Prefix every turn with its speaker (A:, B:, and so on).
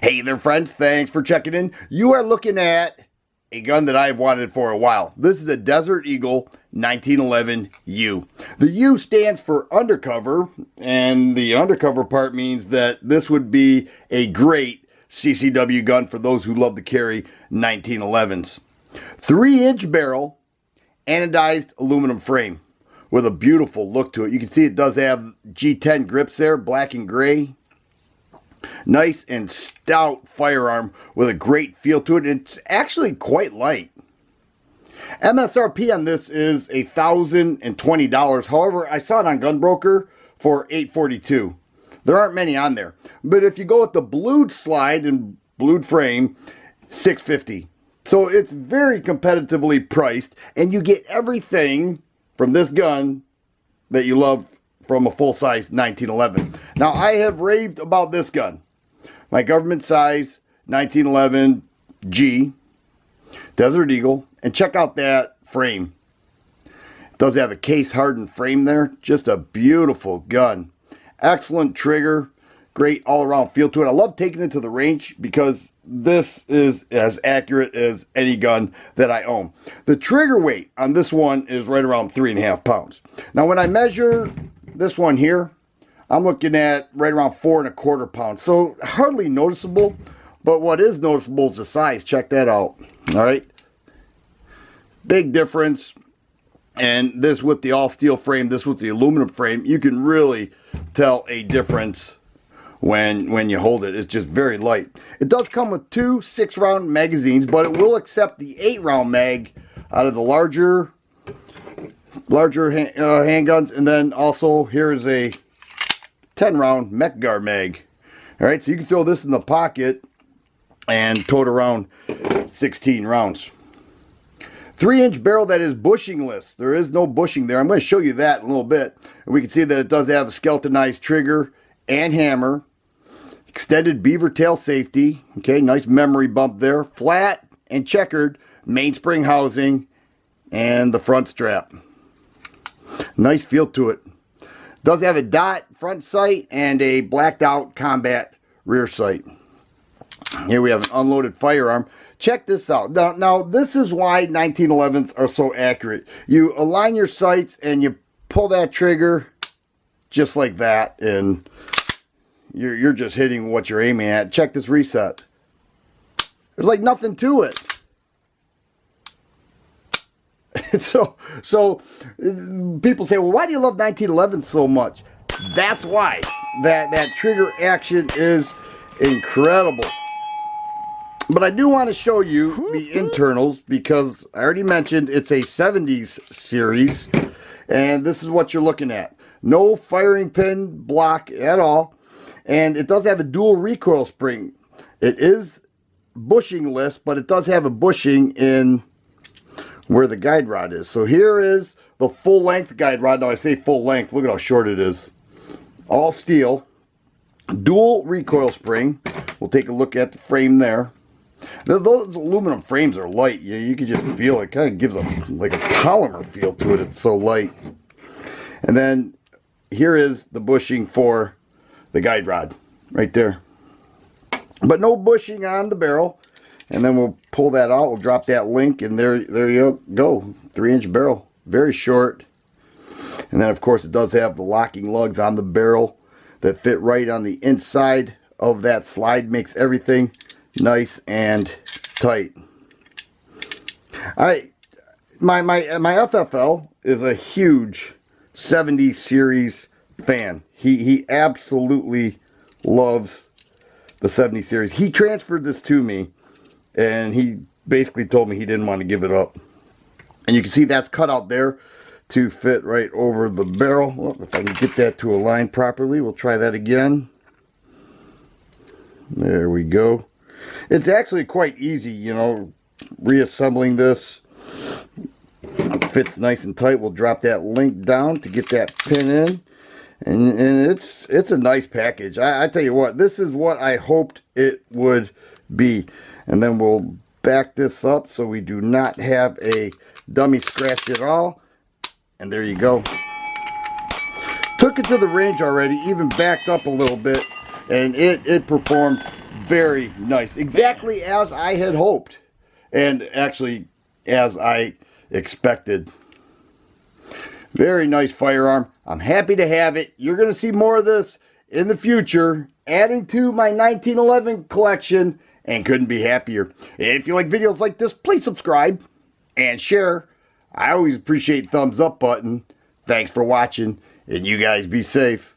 A: Hey there, friends. Thanks for checking in. You are looking at a gun that I've wanted for a while. This is a Desert Eagle 1911 U. The U stands for Undercover, and the Undercover part means that this would be a great CCW gun for those who love to carry 1911s. 3-inch barrel, anodized aluminum frame with a beautiful look to it. You can see it does have G10 grips there, black and gray. Nice and stout firearm with a great feel to it. It's actually quite light. MSRP on this is $1,020. However, I saw it on Gunbroker for $842. There aren't many on there. But if you go with the blued slide and blued frame, $650. So it's very competitively priced, and you get everything from this gun that you love from a full-size 1911. Now, I have raved about this gun. My government size 1911 G, Desert Eagle, and check out that frame. It does have a case-hardened frame there. Just a beautiful gun. Excellent trigger. Great all-around feel to it. I love taking it to the range because this is as accurate as any gun that I own. The trigger weight on this one is right around 3.5 pounds. Now, when I measure this one here, I'm looking at right around 4.25 pounds. So hardly noticeable, but what is noticeable is the size. Check that out. All right. Big difference. And this with the all steel frame, this with the aluminum frame, you can really tell a difference when you hold it. It's just very light. It does come with two 6-round magazines, but it will accept the 8-round mag out of the larger handguns. And then also here's a 10-round Mech-Gar mag. All right, so you can throw this in the pocket and tote around 16 rounds. 3-inch barrel that is bushingless. There is no bushing there. I'm going to show you that in a little bit. And we can see that it does have a skeletonized trigger and hammer. Extended beaver tail safety. Okay, nice memory bump there. Flat and checkered mainspring housing and the front strap. Nice feel to it. Does have a dot front sight and a blacked out combat rear sight. Here we have an unloaded firearm. Check this out. Now this is why 1911s are so accurate. You align your sights and you pull that trigger just like that, and you're just hitting what you're aiming at. Check this reset. There's like nothing to it. So people say, well, why do you love 1911 so much? That's why. That trigger action is incredible. But I do want to show you the internals because I already mentioned it's a 70s series, and this is what you're looking at. No firing pin block at all, and it does have a dual recoil spring. It is bushingless, but it does have a bushing in where the guide rod is. So here is the full length guide rod. Now I say full length, look at how short it is. All steel, dual recoil spring. We'll take a look at the frame there. Those aluminum frames are light. You can just feel it. Kind of gives like a polymer feel to it. It's so light. And then here is the bushing for the guide rod right there. But no bushing on the barrel. And then we'll pull that out. We'll drop that link, and there you go. 3-inch barrel, very short. And then of course it does have the locking lugs on the barrel that fit right on the inside of that slide. Makes everything nice and tight. All right, my FFL is a huge 70 series fan. He absolutely loves the 70 series. He transferred this to me, and he basically told me he didn't want to give it up. And you can see that's cut out there to fit right over the barrel. Well, if I can get that to align properly, we'll try that again. There we go. It's actually quite easy, you know, reassembling this. It fits nice and tight. We'll drop that link down to get that pin in. And it's a nice package. I tell you what, this is what I hoped it would be. And then we'll back this up so we do not have a dummy scratch at all. And there you go. Took it to the range already, even backed up a little bit, and it performed Very nice. Exactly as I had hoped. And actually, as I expected. Very nice firearm. I'm happy to have it. You're going to see more of this in the future, adding to my 1911 collection, and couldn't be happier. If you like videos like this, please subscribe and share. I always appreciate thumbs up button. Thanks for watching, and you guys be safe.